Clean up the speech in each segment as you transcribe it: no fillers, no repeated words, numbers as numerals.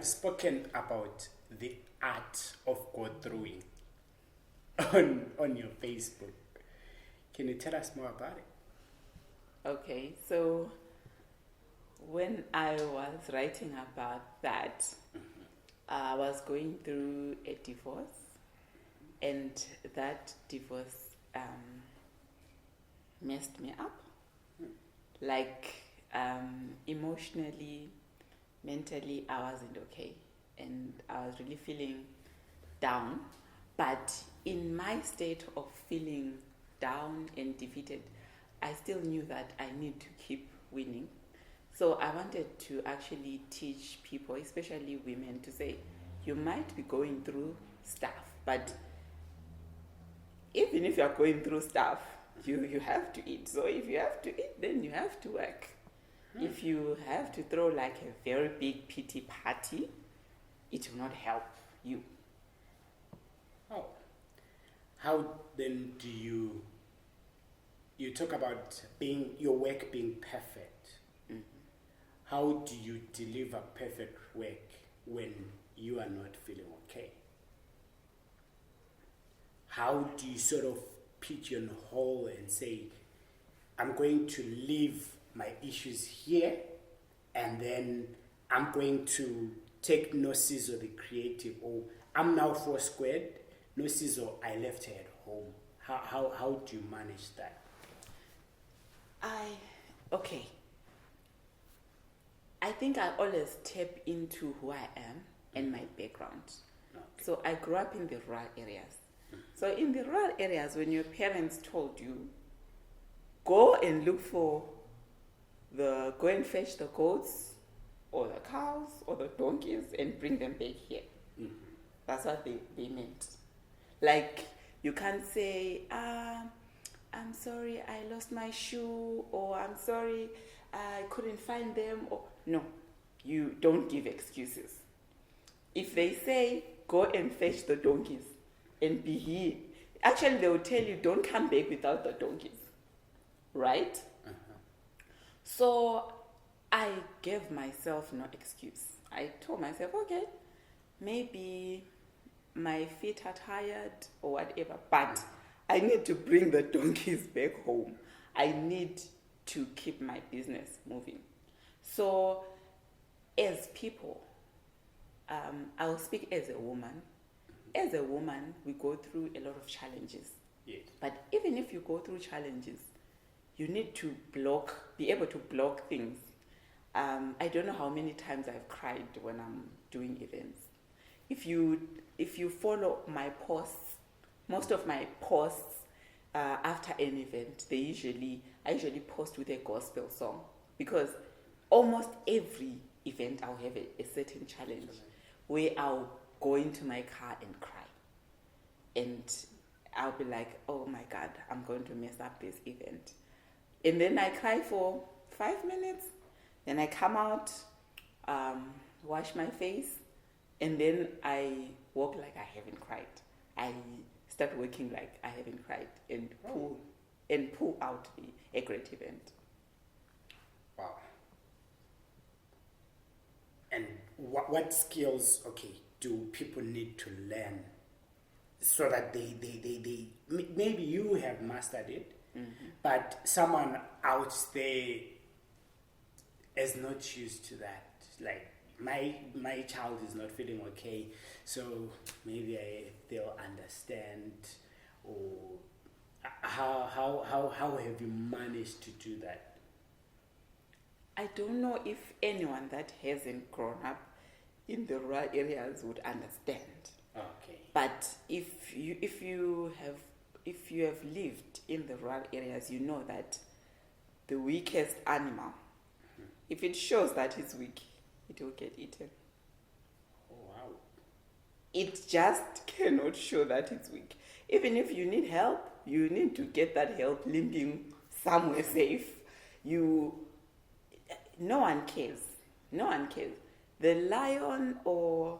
have spoken about the art of go-throughing on your Facebook. Can you tell us more about it? Okay, so when I was writing about that, I was going through a divorce, and that divorce messed me up. Like, emotionally, mentally, I wasn't okay, and I was really feeling down. But in my state of feeling down and defeated, I still knew that I need to keep winning. So I wanted to actually teach people, especially women, to say, you might be going through stuff, but even if you're going through stuff, you have to eat. So if you have to eat, then you have to work. If you have to throw like a very big pity party, it will not help you. Oh. How then do you talk about your work being perfect? Mm-hmm. How do you deliver perfect work when you are not feeling okay? How do you sort of pigeonhole and say, I'm going to leave my issues here, and then I'm going to take Nosizo the creative, or I'm now 4 squared, Nosizo, I left her at home. How do you manage that? Okay. I think I always tap into who I am and my background. Okay. So I grew up in the rural areas. So in the rural areas, when your parents told you, go and go and fetch the goats or the cows or the donkeys and bring them back here. Mm-hmm. That's what they meant. Like, you can't say, I'm sorry, I lost my shoe, or I'm sorry, I couldn't find them. Or no, you don't give excuses. If they say, go and fetch the donkeys and be here, actually they will tell you, don't come back without the donkeys. Right? Uh-huh. So I gave myself no excuse. I told myself, okay, maybe my feet are tired or whatever, but I need to bring the donkeys back home. I need to keep my business moving. So as people, I'll speak as a woman. As a woman, we go through a lot of challenges. Yes. But even if you go through challenges, you need to be able to block things. I don't know how many times I've cried when I'm doing events. If you follow my posts, most of my posts after an event, I usually post with a gospel song, because almost every event I'll have a certain challenge where I'll go into my car and cry. And I'll be like, oh my God, I'm going to mess up this event. And then I cry for 5 minutes. Then I come out, wash my face, and then I walk like I haven't cried. I start working like I haven't cried, and pull out a great event. Wow. And what skills, do people need to learn so that they maybe you have mastered it, but someone out there is not used to that? Like, my child is not feeling okay, so maybe they'll understand. Or how have you managed to do that? I don't know if anyone that hasn't grown up in the rural areas would understand. Okay. But if you have lived in the rural areas, you know that the weakest animal, if it shows that it's weak, it will get eaten. Oh, wow. It just cannot show that it's weak. Even if you need help, you need to get that help limping somewhere safe. No one cares. No one cares. The lion or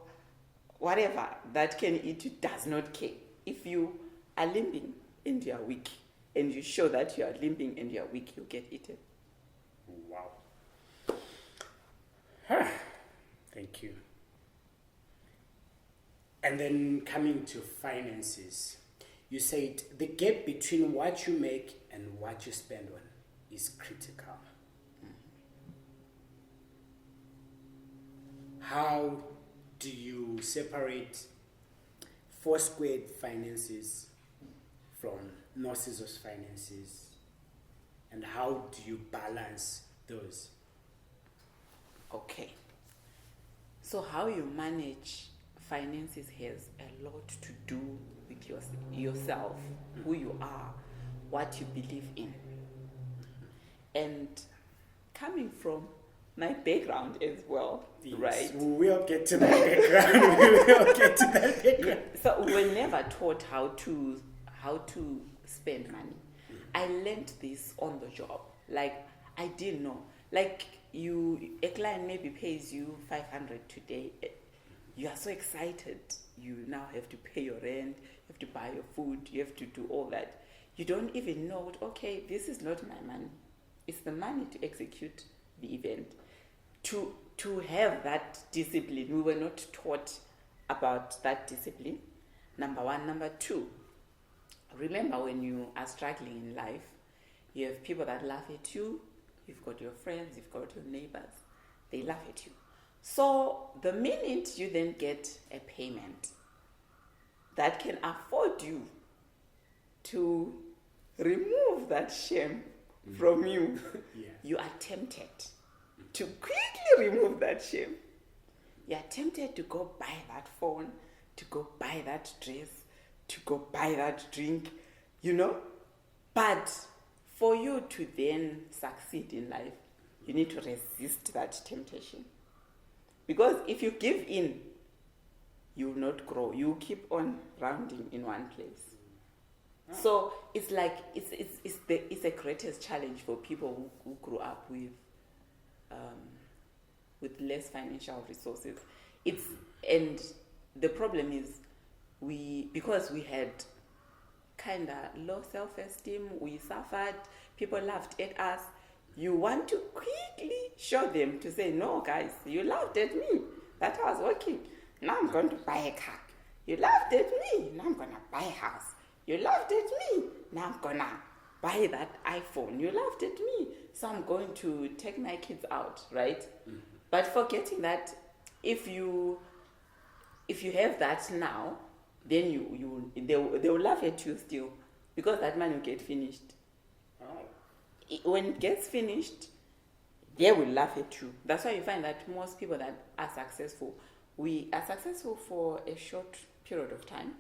whatever that can eat you does not care. If you are limping and you are weak, and you show that you are limping and you are weak, you get eaten. Wow. Thank you. And then coming to finances, you said the gap between what you make and what you spend on is critical. How do you separate Foursquare finances from Nosizo's finances, and how do you balance those? Okay. So how you manage finances has a lot to do with yourself, who you are, what you believe in. And coming from my background as well, Yes, right? we will get to that background. We will get to that background. So we're never taught how to spend money. I learned this on the job. Like, I didn't know. Like, a client maybe pays you 500 today. You are so excited. You now have to pay your rent, you have to buy your food, you have to do all that. You don't even know, okay, this is not my money. It's the money to execute the event. To have that discipline, we were not taught about that discipline, number one. Number two, remember when you are struggling in life, you have people that laugh at you, you've got your friends, you've got your neighbors, they laugh at you. So the minute you then get a payment that can afford you to remove that shame from you, Yeah. you are tempted to quickly remove that shame. You are tempted to go buy that phone, to go buy that dress, to go buy that drink, But for you to then succeed in life, you need to resist that temptation. Because if you give in, you will not grow. You will keep on rounding in one place. So it's like it's the greatest challenge for people who grew up with less financial resources. And the problem is because we had kind of low self-esteem, we suffered, people laughed at us. You want to quickly show them to say, no guys, you laughed at me, that I was working, now I'm going to buy a car. You laughed at me, now I'm going to buy a house. You laughed at me, now I'm going to buy that iPhone. You laughed at me, so I'm going to take my kids out, right? Mm-hmm. But forgetting that if you have that now, then they will laugh at you still, because that money will get finished. When it gets finished, they will laugh at you. That's why you find that most people that are successful, we are successful for a short period of time,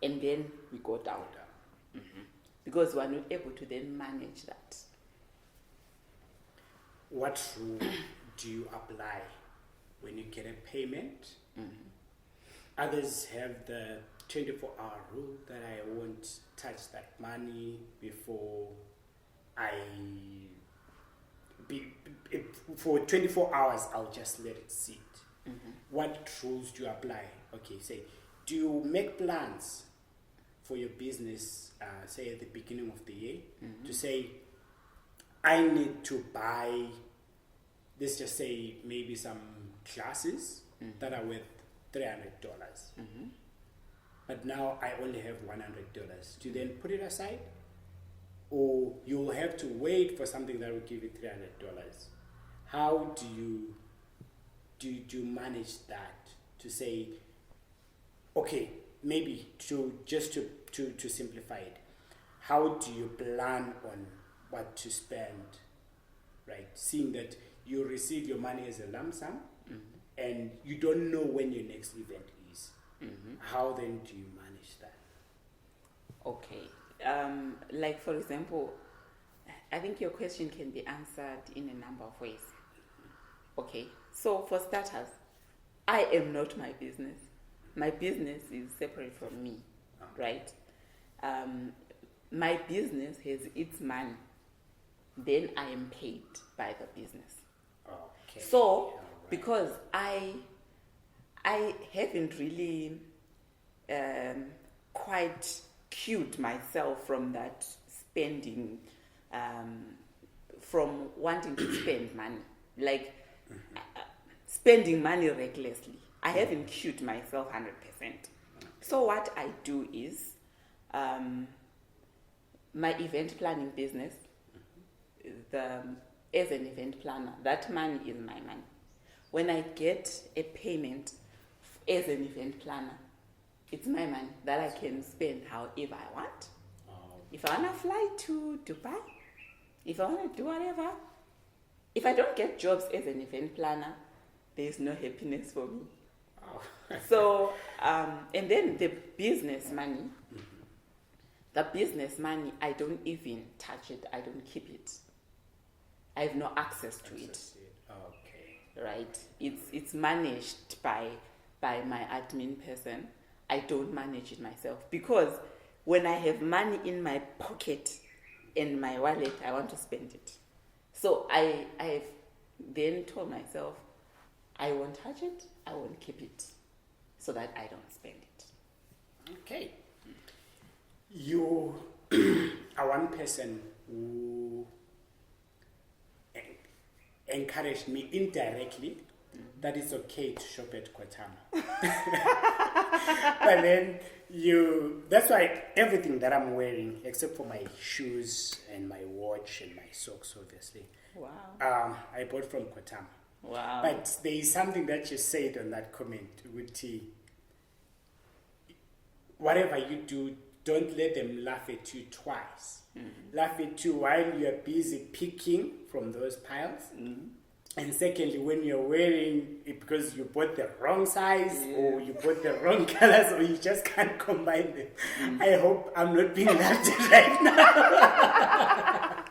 and then we go down. Mm-hmm. Because we are not able to then manage that. What rule do you apply when you get a payment? Mm-hmm. Others have the 24-hour rule that I won't touch that money before for 24 hours, I'll just let it sit. Mm-hmm. What rules do you apply? Okay, say, do you make plans for your business, say at the beginning of the year, mm-hmm. to say, I need to buy, let's just say maybe some classes mm-hmm. that are worth $300. Mm-hmm. But now I only have $100. Do you then put it aside? Or you'll have to wait for something that will give you $300. How do you manage that? To say, okay, maybe to simplify it, how do you plan on what to spend, right? Seeing that you receive your money as a lump sum, mm-hmm. and you don't know when your next event is. Mm-hmm. How then do you manage that? Okay. Like for example, I think your question can be answered in a number of ways. Okay, so for starters, I am not my business. My business is separate from me, right? My business has its money. Then I am paid by the business. Okay. So, right. Because I haven't really quite cued myself from that spending, from wanting to spend money, like spending money recklessly. I haven't queued myself 100%. So what I do is, my event planning business, as an event planner, that money is my money. When I get a payment as an event planner, it's my money that I can spend however I want. If I want to fly to Dubai, if I want to do whatever, if I don't get jobs as an event planner, there's no happiness for me. So, and then the business money, I don't even touch it. I don't keep it. I have no access to it. Okay. Right? It's managed by my admin person. I don't manage it myself, because when I have money in my pocket, in my wallet, I want to spend it. So I've then told myself, I won't touch it, I won't keep it, so that I don't spend it. Okay. You are one person who encouraged me indirectly that it's okay to shop at Kotama. But then that's why everything that I'm wearing, except for my shoes and my watch and my socks, obviously, Wow. I bought from Kotama. Wow. But there is something that you said on that comment, Uti. Whatever you do, don't let them laugh at you twice. Laugh at you while you're busy picking from those piles. And secondly, when you're wearing it because you bought the wrong size or you bought the wrong colors or you just can't combine them. I hope I'm not being laughed at right now.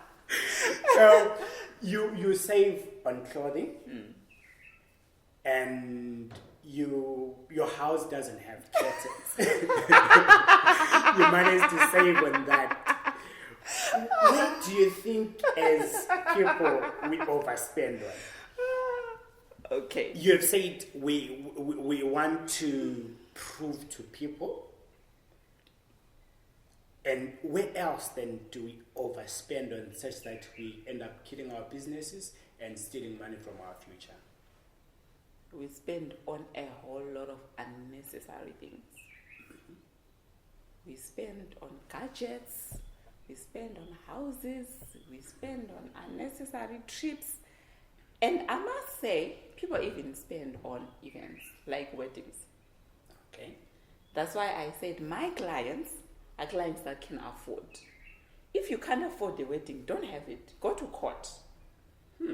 So you save on clothing and your house doesn't have curtains. You managed to save on that. What do you think as people we overspend on? Okay. You have said we want to prove to people. And where else then do we overspend on such that we end up killing our businesses and stealing money from our future? We spend on a whole lot of unnecessary things. We spend on gadgets, we spend on houses, we spend on unnecessary trips. And I must say, people even spend on events like weddings. Okay. That's why I said my clients are clients that can afford. If you can't afford the wedding, don't have it. Go to court.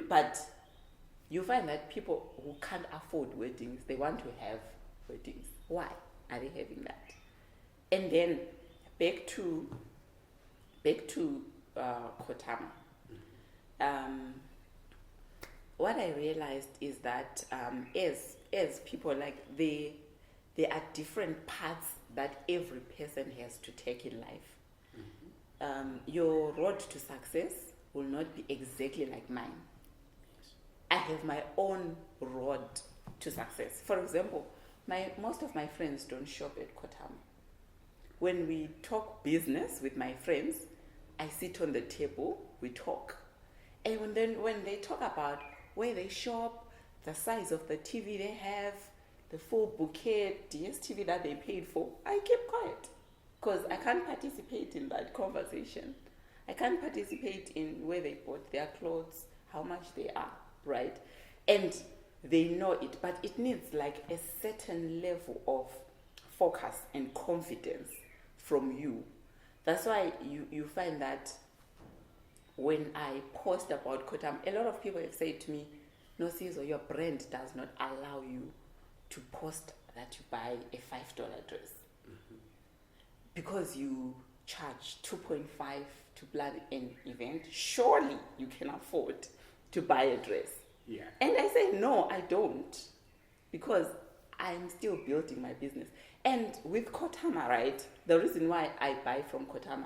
But you find that people who can't afford weddings, they want to have weddings. Why are they having that? And then back to Kotama. What I realized is that as people, like, there are different paths that every person has to take in life. Your road to success will not be exactly like mine. I have my own road to success. For example, most of my friends don't shop at Kotama. When we talk business with my friends, I sit on the table, we talk. And when they talk about where they shop, the size of the TV they have, the full bouquet DSTV that they paid for, I keep quiet. Because I can't participate in that conversation. I can't participate in where they bought their clothes, how much they are, right? And they know it, but it needs like a certain level of focus and confidence from you. That's why you find that when I post about Kotama, a lot of people have said to me, Nosizo, your brand does not allow you to post that you buy a $5 dress. Because you charge 2.5 to plan an event, surely you can afford to buy a dress. Yeah. And I say, no, I don't. Because I'm still building my business. And with Kotama, right, the reason why I buy from Kotama,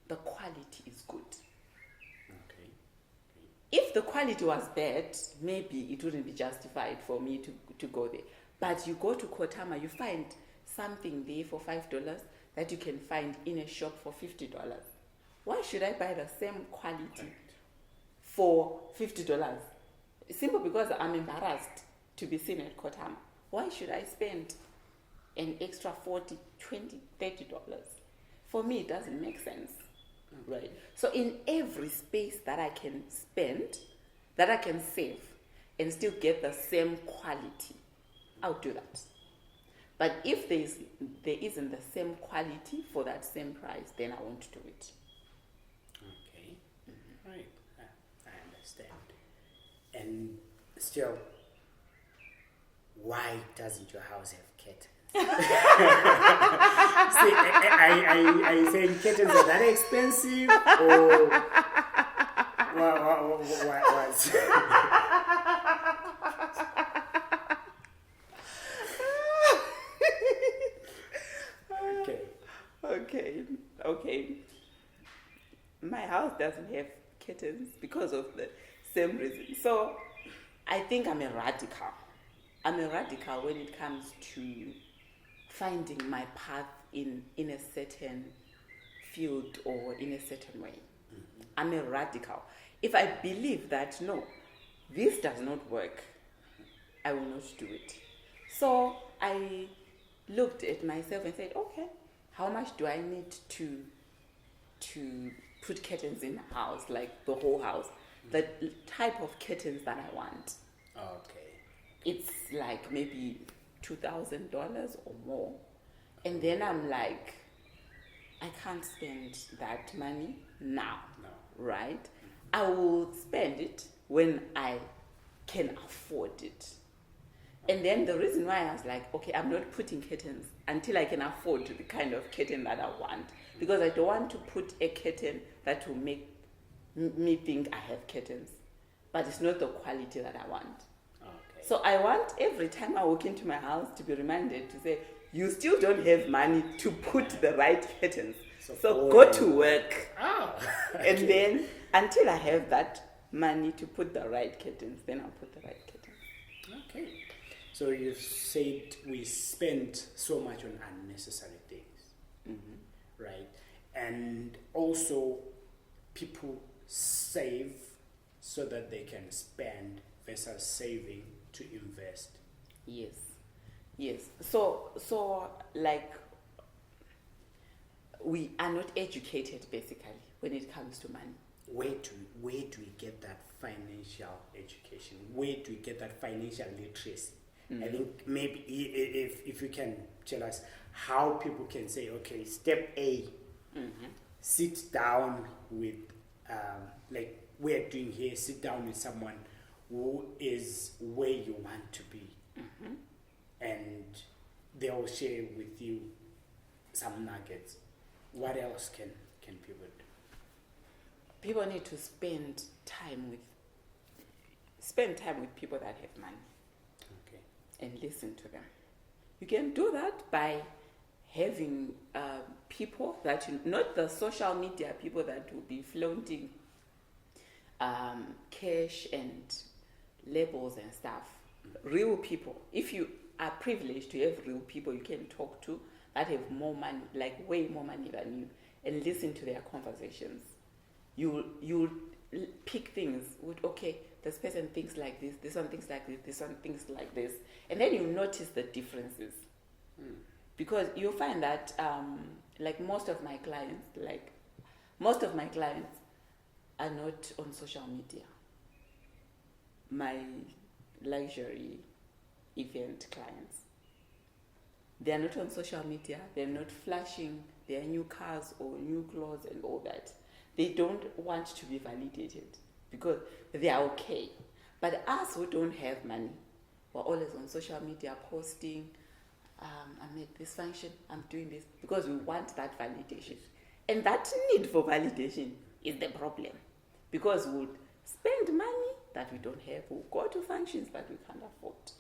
the quality is good. Okay. If the quality was bad, maybe it wouldn't be justified for me to go there. But you go to Kotama, you find something there for $5 that you can find in a shop for $50. Why should I buy the same quality for $50? Simple because I'm embarrassed to be seen at Kotama. Why should I spend an extra $40, $20, $30? For me, it doesn't make sense, right? So in every space that I can spend, that I can save, and still get the same quality, I'll do that. But if there isn't the same quality for that same price, then I won't do it. Okay, right. I understand. And still, why doesn't your house have curtains? See, are you saying curtains are that expensive, or what? Okay. My house doesn't have curtains because of the same reason. So I think I'm a radical. I'm a radical when it comes to finding my path in a certain field or in a certain way. Mm-hmm. I'm a radical. If I believe that, no, this does not work, I will not do it. So I looked at myself and said, okay, how much do I need to put curtains in the house, like the whole house? The type of curtains that I want. Okay. It's like maybe $2,000 or more. And then I'm like, I can't spend that money now, right? I will spend it when I can afford it. And then the reason why I was like, okay, I'm not putting curtains until I can afford the kind of curtain that I want. Because I don't want to put a curtain that will make me think I have curtains. But it's not the quality that I want. Okay. So I want every time I walk into my house to be reminded to say, you still don't have money to put the right curtains. So go to work. Oh, okay. And then until I have that money to put the right curtains, then I'll put the right curtains. Okay. So you've said we spend so much on unnecessary things, right? And also people save so that they can spend versus saving to invest. Yes. So like we are not educated basically when it comes to money. Where do we get that financial education? Where do we get that financial literacy? I think maybe if you can tell us how people can say, okay, step A, sit down with, like we're doing here, sit down with someone who is where you want to be. And they'll share with you some nuggets. What else can people do? People need to spend time with people that have money. Okay. And listen to them. You can do that by having people that not the social media people that will be flaunting cash and labels and stuff. Real people. If you are privileged to have real people you can talk to that have more money, like way more money than you, and listen to their conversations. You'll pick things with, okay, this person thinks like this one thinks like this one thinks like this, and then you notice the differences. Because you'll find that like most of my clients are not on social media. My luxury event clients, they are not on social media, they're not flashing their new cars or new clothes and all that. They don't want to be validated because they are okay. But us who don't have money, we're always on social media posting, I'm at this function, I'm doing this, because we want that validation. And that need for validation is the problem. Because we'll spend money that we don't have, we'll go to functions that we can't afford.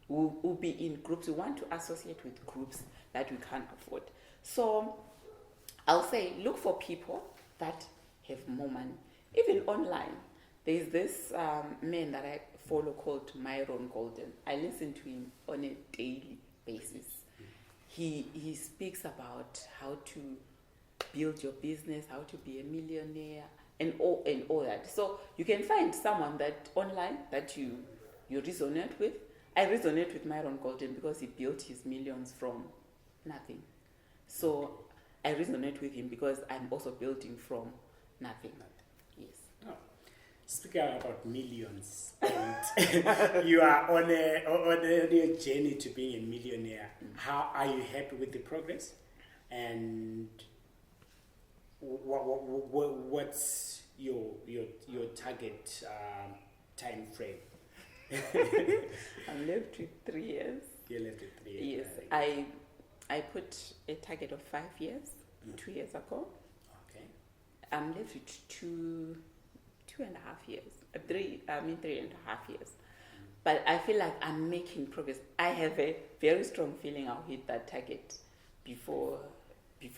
We'll be in groups, we want to associate with groups that we can't afford. So I'll say, look for people that have more money. Even online, there's this man that I follow called Myron Golden. I listen to him on a daily basis. He speaks about how to build your business, how to be a millionaire, and all that. So you can find someone that online that you resonate with. I resonate with Myron Golden because he built his millions from nothing. So I resonate with him because I'm also building from nothing. Yes. Oh. Speaking about millions, and you are on a journey to being a millionaire. How are you happy with the progress? And what's your target time frame? I'm left with 3 years. You're left with 3 years. Yes, I put a target of 5 years 2 years ago. Okay. I'm left with two and a half years. 3.5 years. But I feel like I'm making progress. I have a very strong feeling I'll hit that target before the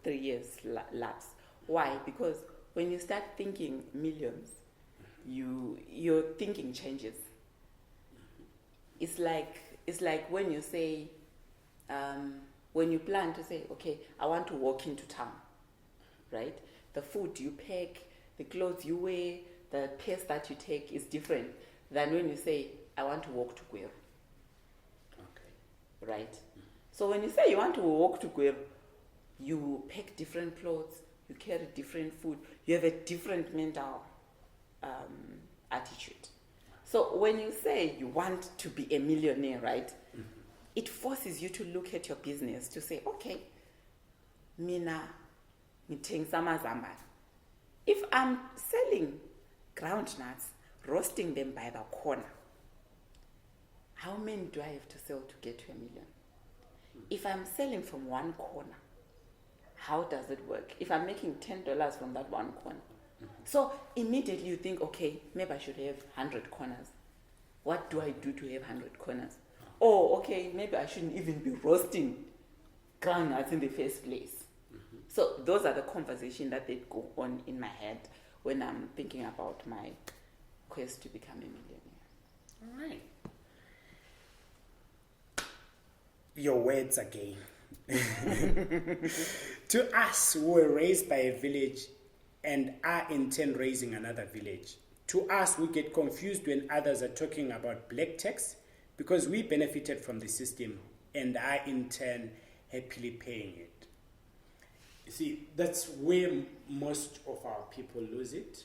3 years lapse. Why? Because when you start thinking millions, your thinking changes. It's like when you say, when you plan to say, okay, I want to walk into town, right? The food you pack, the clothes you wear, the pace that you take is different than when you say, I want to walk to Gweru. Okay. Right? So when you say you want to walk to Gweru, you pack different clothes, you carry different food, you have a different mental attitude. So when you say you want to be a millionaire, right, it forces you to look at your business to say, okay, mina ngithengisa amazambane. If I'm selling groundnuts, roasting them by the corner, how many do I have to sell to get to $1 million? If I'm selling from one corner, how does it work? If I'm making $10 from that one corner. So immediately you think, okay, maybe I should have 100 corners. What do I do to have 100 corners? Oh, okay, maybe I shouldn't even be roasting groundnuts in the first place. So those are the conversations that they go on in my head when I'm thinking about my quest to become a millionaire. All right. Your words again. To us who were raised by a village and are in turn raising another village, to us we get confused when others are talking about black tax because we benefited from the system and are in turn happily paying it. You see, that's where most of our people lose it.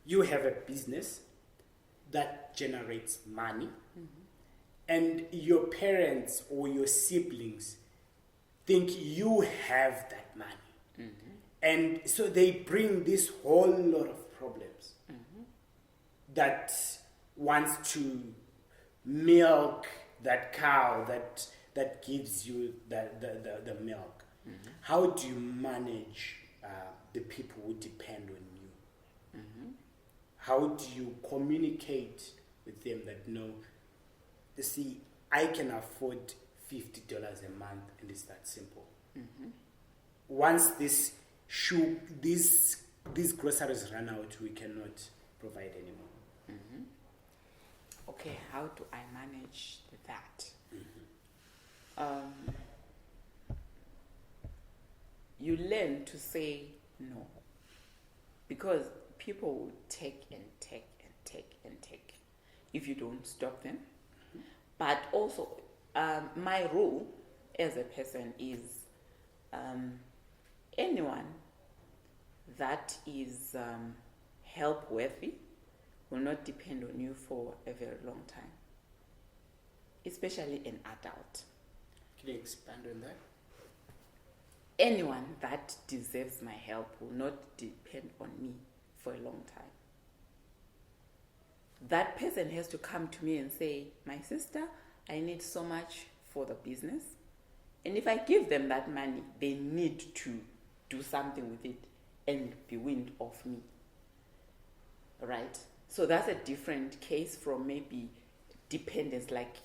You have a business that generates money, and your parents or your siblings think you have that money. And so they bring this whole lot of problems that wants to milk that cow that gives you the milk. How do you manage the people who depend on you? How do you communicate with them that no, you see, I can afford $50 a month, and it's that simple. Once these groceries run out, we cannot provide anymore. Okay, how do I manage that? You learn to say no, because people will take and take and take and take if you don't stop them. But also, my rule as a person is anyone that is help worthy will not depend on you for a very long time, especially an adult. Can you expand on that? Anyone that deserves my help will not depend on me for a long time. That person has to come to me and say, my sister, I need so much for the business. And if I give them that money, they need to do something with it and be weaned off me. Right? So that's a different case from maybe dependence, like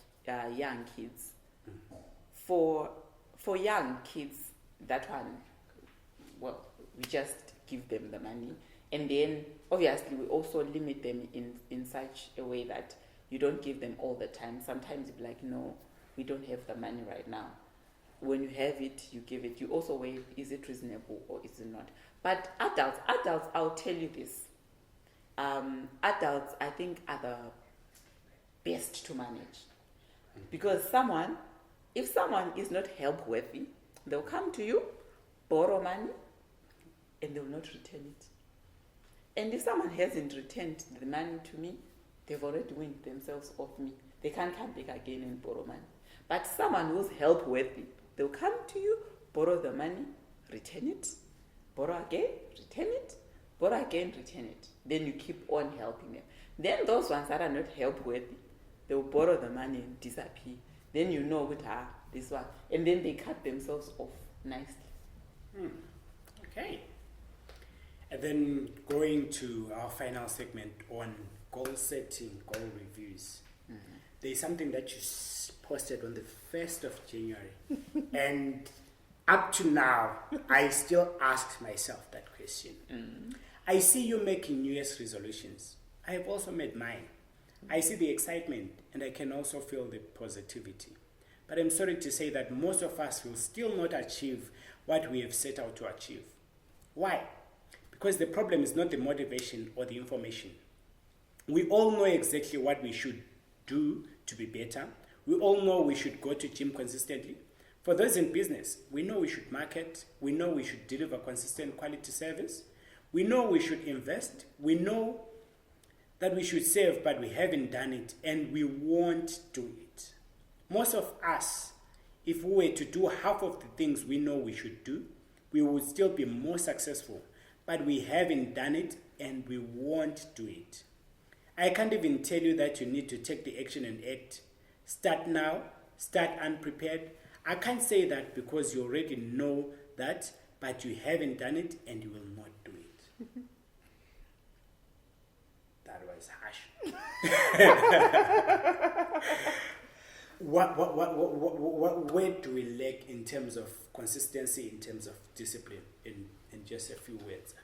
young kids. For young kids, that one, well, we just give them the money. And then, obviously, we also limit them in such a way that you don't give them all the time. Sometimes you'll be like, no, we don't have the money right now. When you have it, you give it. You also weigh, is it reasonable or is it not? But adults, I'll tell you this. Adults, I think, are the best to manage. Because if someone is not help worthy, they'll come to you, borrow money, and they will not return it. And if someone hasn't returned the money to me, they've already weaned themselves off me. They can't come back again and borrow money. But someone who's help worthy, they'll come to you, borrow the money, return it, borrow again, return it, borrow again, return it. Then you keep on helping them. Then those ones that are not help worthy, they will borrow the money and disappear. Then you know this one. And then they cut themselves off nicely. Okay. And then going to our final segment on goal setting, goal reviews. There's something that you posted on the 1st of January. And up to now, I still ask myself that question. I see you making New Year's resolutions. I have also made mine. I see the excitement and I can also feel the positivity. But I'm sorry to say that most of us will still not achieve what we have set out to achieve. Why? Because the problem is not the motivation or the information. We all know exactly what we should do to be better. We all know we should go to gym consistently. For those in business, we know we should market. We know we should deliver consistent quality service. We know we should invest. We know that we should save, but we haven't done it and we won't do it. Most of us, if we were to do half of the things we know we should do, we would still be more successful, but we haven't done it and we won't do it. I can't even tell you that you need to take the action and act. Start now, start unprepared. I can't say that because you already know that, but you haven't done it and you will not do it. That was harsh. Where do we lack in terms of consistency, in terms of discipline, in just a few words?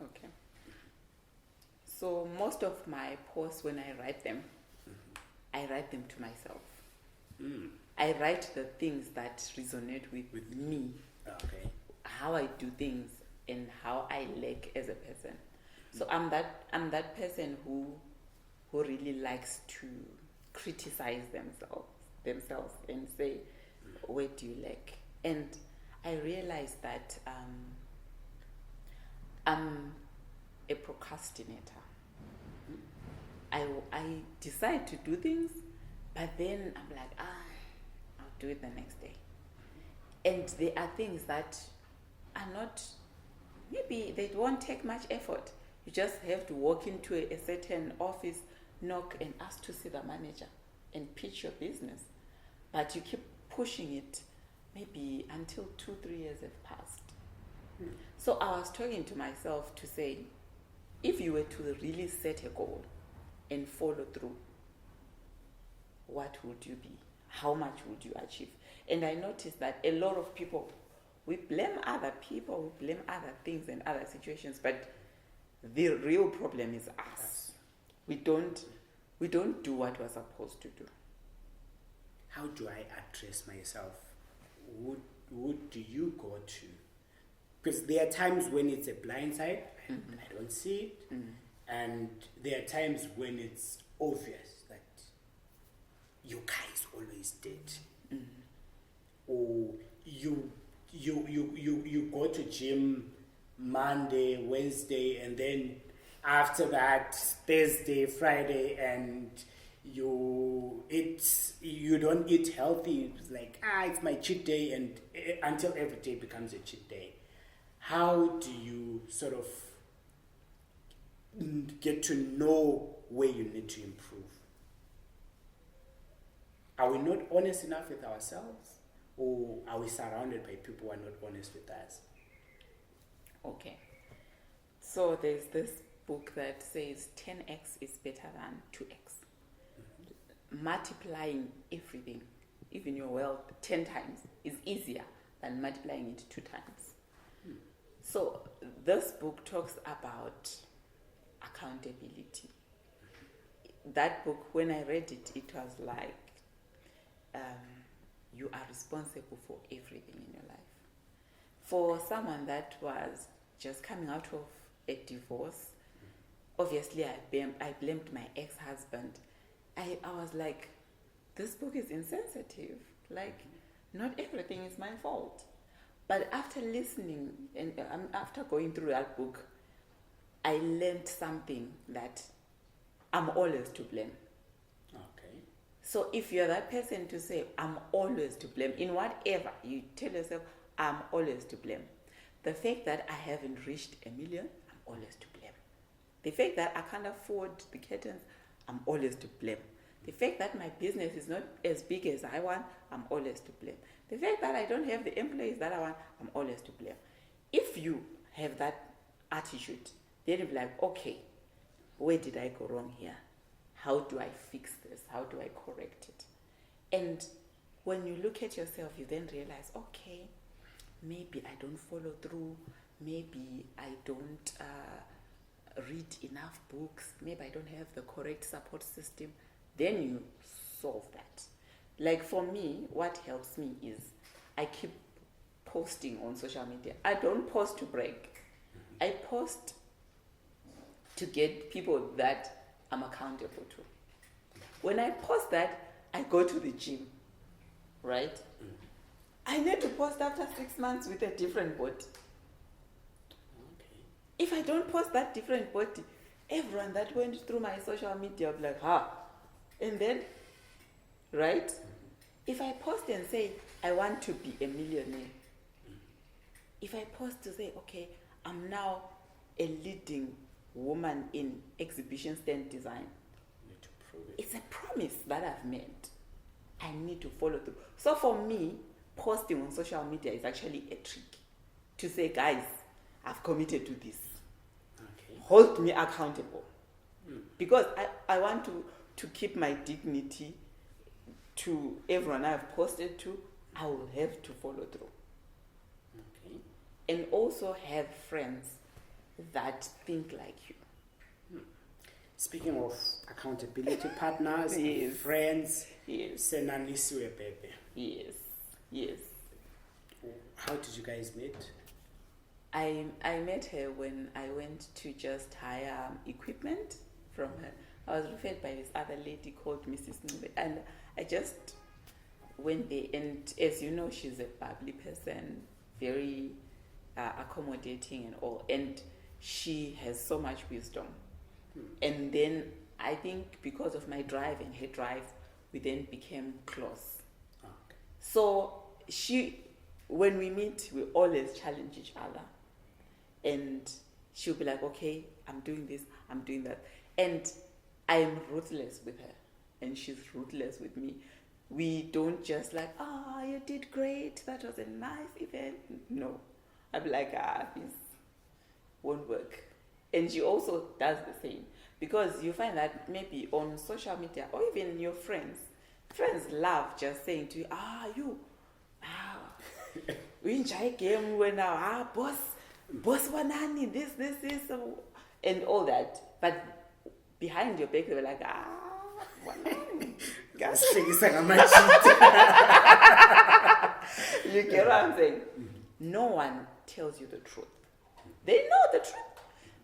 Okay. So most of my posts, when I write them, I write them to myself. I write the things that resonate with me. Okay. How I do things and how I lack as a person. So I'm that person who really likes to criticize themselves and say, where do you lack? And I realized that I'm a procrastinator. I decide to do things, but then I'm like, I'll do it the next day. And there are things that are not, maybe they won't take much effort. You just have to walk into a certain office, knock and ask to see the manager and pitch your business. But you keep pushing it maybe until 2-3 years have passed. So I was talking to myself to say, if you were to really set a goal and follow through, what would you be? How much would you achieve? And I noticed that a lot of people, we blame other people, we blame other things and other situations, but the real problem is us. We don't do what we're supposed to do. How do I address myself? Who do you go to? Because there are times when it's a blind side, I don't see it. And there are times when it's obvious that your car is always dead. Or you go to gym Monday, Wednesday, and then after that Thursday, Friday, and you don't eat healthy. It's like it's my cheat day, and until every day becomes a cheat day. How do you sort of get to know where you need to improve? Are we not honest enough with ourselves, or are we surrounded by people who are not honest with us? Okay. So there's this book that says 10x is better than 2x. Multiplying everything, even your wealth, 10 times is easier than multiplying it 2 times. So this book talks about accountability. That book, when I read it, it was like, you are responsible for everything in your life. For someone that was just coming out of a divorce, obviously I blamed my ex-husband, I was like, this book is insensitive. Like, not everything is my fault. But after listening and after going through that book, I learned something that I'm always to blame. Okay. So if you're that person to say, I'm always to blame, in whatever, you tell yourself, I'm always to blame. The fact that I haven't reached 1 million, I'm always to blame. The fact that I can't afford the curtains, I'm always to blame. The fact that my business is not as big as I want, I'm always to blame. The fact that I don't have the employees that I want, I'm always to blame. If you have that attitude, then you'll be like, okay, where did I go wrong here? How do I fix this? How do I correct it? And when you look at yourself, you then realize, okay, maybe I don't follow through. Maybe I don't read enough books. Maybe I don't have the correct support system. Then you solve that. Like for me, what helps me is I keep posting on social media. I don't post to brag. I post to get people that I'm accountable to. When I post that, I go to the gym, right? I need to post after 6 months with a different body. Okay. If I don't post that different body, everyone that went through my social media will be like, and then, right? If I post and say, I want to be a millionaire, if I post to say, okay, I'm now a leading woman in exhibition stand design, You need to prove it. it's a promise that I've made. I need to follow through. So for me, posting on social media is actually a trick to say, guys, I've committed to this. Okay. Hold me accountable. Because I want to keep my dignity to everyone I've posted to. I will have to follow through. Okay. And also have friends that think like you. Speaking of accountability partners, Yes. friends, Yes. Senanisiwe Pepe. Yes. Yes. How did you guys meet? I met her when I went to just hire equipment from her. I was referred by this other lady called Mrs. Nube, and I just went there. And as you know, she's a bubbly person, very accommodating and all. And she has so much wisdom. And then I think because of my drive and her drive, we then became close. Okay. So when we meet, we always challenge each other. And she'll be like, okay, I'm doing this, I'm doing that. And I am ruthless with her. And she's ruthless with me. We don't just like, you did great, that was a nice event. No. I'll be like, this won't work. And she also does the same. Because you find that maybe on social media or even your friends love just saying to you, we enjoy game when now, boss wanani, this, and all that. But behind your back, they were like, wanani. You get what I'm saying? No one tells you the truth. They know the truth.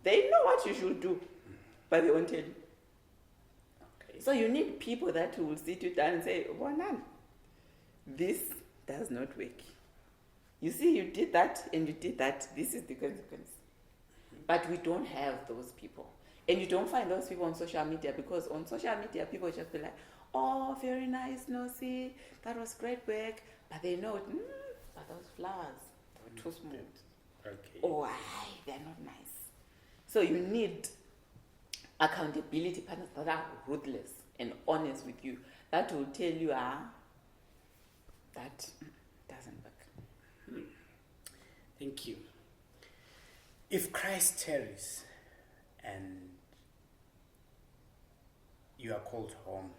They know what you should do, but they won't tell you. Okay. So you need people that will sit you down and say, Wanan, this does not work. You see, you did that and you did that. This is the consequence. But we don't have those people. And you don't find those people on social media, because on social media, people just be like, oh, very nice, Nosi, that was great work. But they know, but those flowers, they were too smooth. Okay. Oh, they're not nice. So you need accountability partners that are ruthless and honest with you. That will tell you, that doesn't work. Thank you. If Christ tarries and you are called home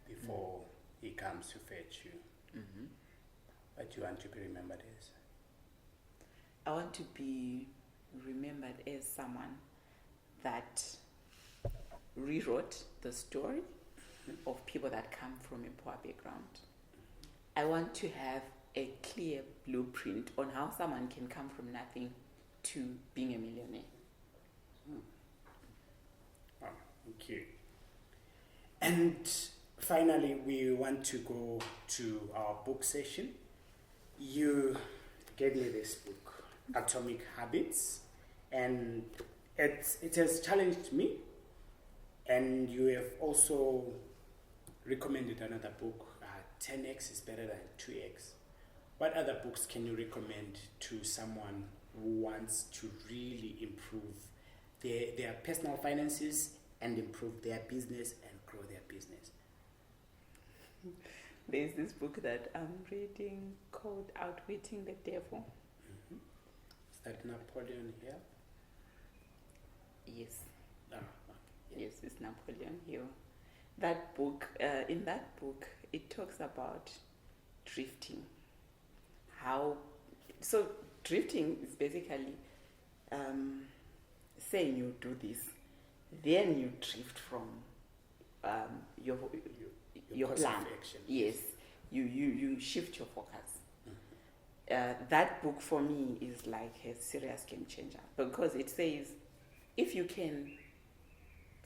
before he comes to fetch you, what do you want to be remembered as? I want to be remembered as someone that rewrote the story of people that come from a poor background. I want to have a clear blueprint on how someone can come from nothing to being a millionaire. Oh, thank you. And finally, we want to go to our book session. You gave me this book, Atomic Habits, and it has challenged me. And you have also recommended another book, 10x is better than 2x. What other books can you recommend to someone who wants to really improve their personal finances and improve their business and grow their business? There's this book that I'm reading called Outwitting the Devil. Mm-hmm. Is that Napoleon Hill? Yes. Ah, okay. Yeah. Yes, it's Napoleon Hill. That book, in that book, it talks about drifting. So drifting is basically saying you do this, then you drift from your course plan. of action. Yes, you shift your focus. That book for me is like a serious game changer, because it says if you can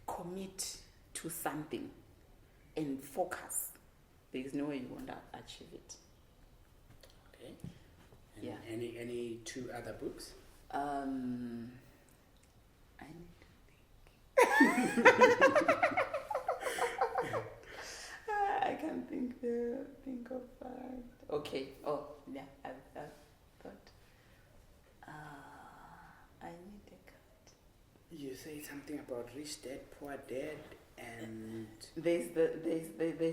commit to something and focus, there is no way you won't achieve it. Okay. And Yeah. Any two other books? I need to think. I can't think of. Okay. Oh, yeah. I thought. I need a card. You say something about Rich Dad, Poor Dad, and There's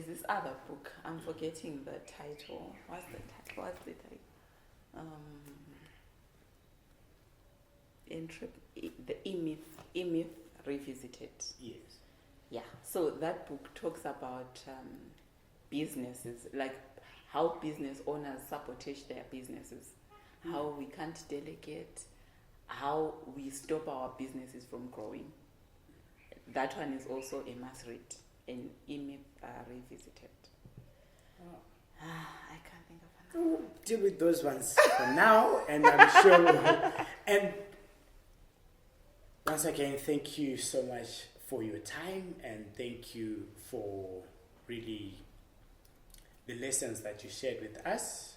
this other book. I'm forgetting the title. What's the title? The E-Myth Revisited. yes. Yeah. So that book talks about businesses, like how business owners sabotage their businesses, how we can't delegate, how we stop our businesses from growing. That one is also a must read, an E-Myth Revisited. Oh. I can't think of another. We'll deal with those ones for now, and I'm sure we'll. And once again, thank you so much for your time, and thank you for really the lessons that you shared with us.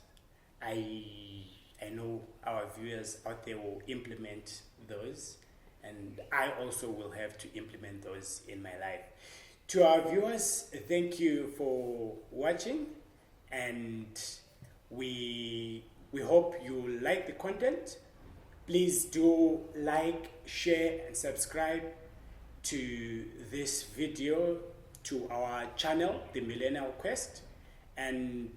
I know our viewers out there will implement those, and I also will have to implement those in my life. To our viewers, thank you for watching, and we hope you like the content. Please do like, share, and subscribe to this video, to our channel, The Millionaire Quest. And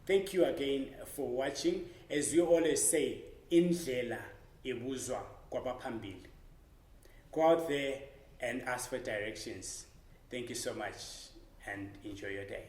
thank you again for watching. As you always say, indlela ibuzwa kwabaphambili. Go out there and ask for directions. Thank you so much, and enjoy your day.